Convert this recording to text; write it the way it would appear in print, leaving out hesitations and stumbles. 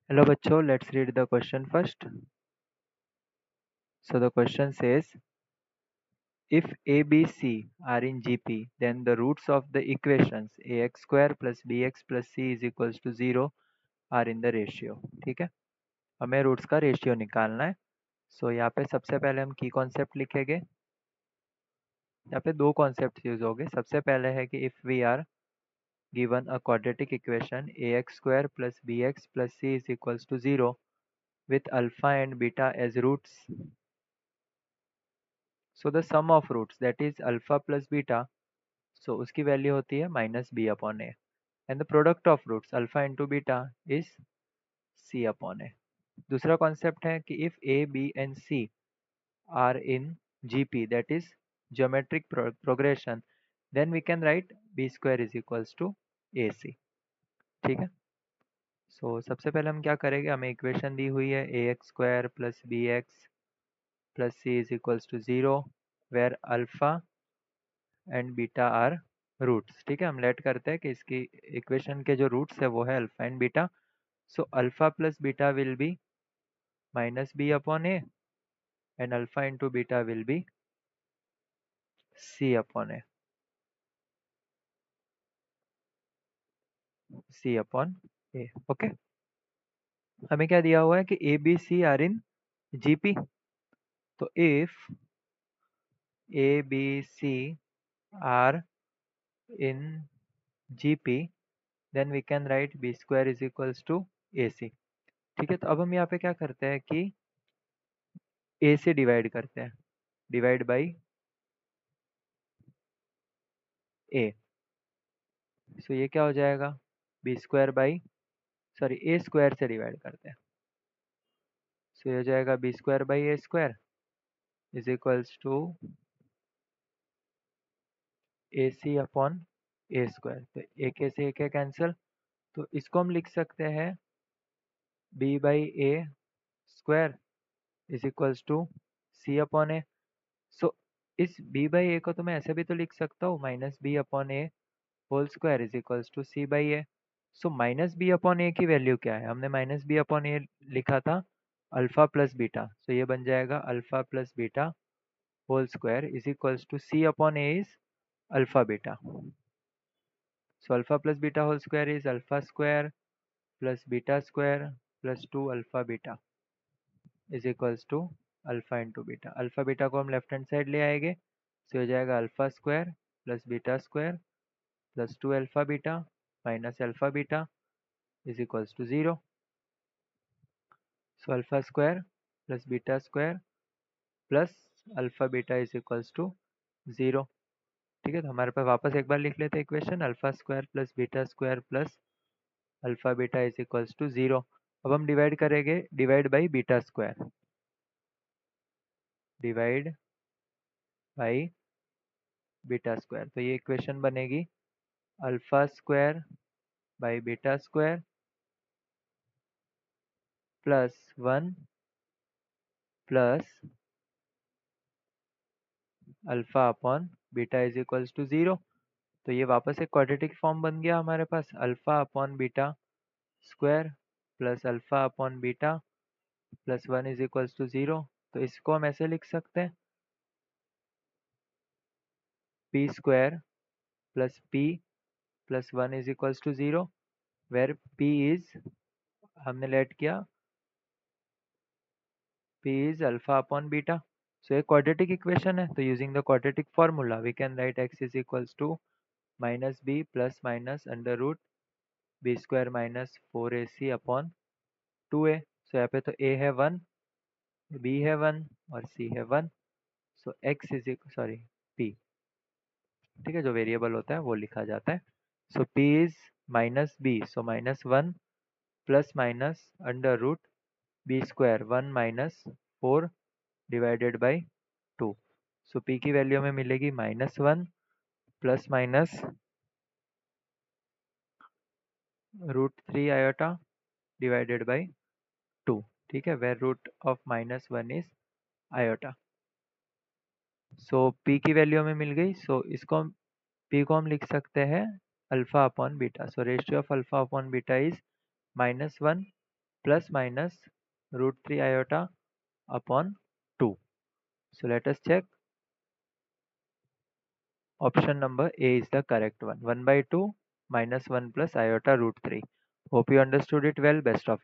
Hello bachcho, let's read the question first. So the question says, if A, B, C are in GP, then the roots of the equations ax square plus bx plus c is equals to 0 are in the ratio. ठीक है, हमें roots का ratio निकालना है. सो यहाँ पे सबसे पहले हम की कॉन्सेप्ट लिखेंगे. यहाँ पे दो कॉन्सेप्ट यूज होंगे. सबसे पहले है कि if we are given a quadratic equation ax square plus bx plus c is equals to 0 with alpha and beta as roots. So the sum of roots, that is alpha plus beta, so उसकी value होती है minus B upon A, and the product of roots alpha into beta is C upon A. दूसरा concept है कि if A B and C are in GP, that is geometric progression, then we can write B square is equals to A C. ठीक है, सो सबसे पहले हम क्या करेंगे, हमें इक्वेशन दी हुई है A X square plus B X plus C is equals to 0 where alpha and beta are roots. ठीक है, हम लेट करते हैं कि इसकी इक्वेशन के जो रूट्स है वो है alpha and beta. So alpha plus beta will be minus B upon A and alpha into beta will be C upon A. C upon A. Okay, हमें क्या दिया हुआ है कि A B C are in GP. तो if A B C are in GP, then we can write B square is equals to A C. ठीक है, तो अब हम यहाँ पे क्या करते हैं कि ए से डिवाइड करते हैं, डिवाइड बाई ए. सो ये क्या हो जाएगा, b square by, sorry a square से डिवाइड करते हैं. सो ये हो जाएगा b square by A square is equals to A C upon a square. तो एक ए से एक है कैंसिल, तो इसको हम लिख सकते हैं B by A square is equals to C upon A. So इस बी बाई ए को तो मैं ऐसे भी तो लिख सकता हूँ, minus B upon A whole square is equals to C by A. So minus B upon A की वैल्यू क्या है, हमने माइनस बी अपॉन ए लिखा था अल्फा प्लस बीटा. सो ये बन जाएगा alpha plus beta whole square is equals to C upon a is alpha beta. So alpha plus beta whole square is alpha square plus beta square plus 2 alpha beta is equals to alpha into beta. Alpha beta को हम left hand side ले आएंगे, तो हो जाएगा alpha square plus beta square plus 2 alpha beta minus alpha beta is equals to 0. So alpha square plus beta square plus alpha beta is equals to 0. ठीक है, तो हमारे पास वापस एक बार लिख लेते हैं equation, alpha square plus beta square plus alpha beta is equals to 0. अब हम डिवाइड करेंगे, divide by beta square, divide by beta square. तो ये इक्वेशन बनेगी alpha square by beta square plus 1 plus alpha upon beta is equals to 0. तो ये वापस एक क्वाड्रेटिक फॉर्म बन गया हमारे पास, alpha upon beta square plus alpha upon beta plus 1 is equals to 0. तो इसको हम ऐसे लिख सकते हैं P square plus P plus 1 is equals to 0 where P is, हमने लेट किया P is alpha upon beta. So a quadratic equation है, तो using the quadratic formula we can write x is equals to minus b plus minus under root b square minus 4ac upon 2a. So यहाँ पे तो a है 1, b है 1 और c है 1. So x is equal, sorry p, ठीक है, जो वेरिएबल होता है वो लिखा जाता है. So p is minus b, so minus 1 plus minus under root b square 1 minus 4 divided by 2. So p की वैल्यू में मिलेगी -1 plus minus √3 iota divided by 2. ठीक है, where root of -1 is iota. So p की value हमें मिल गई. सो इसको p को हम लिख सकते हैं alpha upon beta. So ratio of alpha upon beta is -1. plus minus root 3 iota upon 2. So let us check. Option number A is the correct one. 1 by 2 minus 1 plus iota root 3. Hope you understood it well. Best of luck.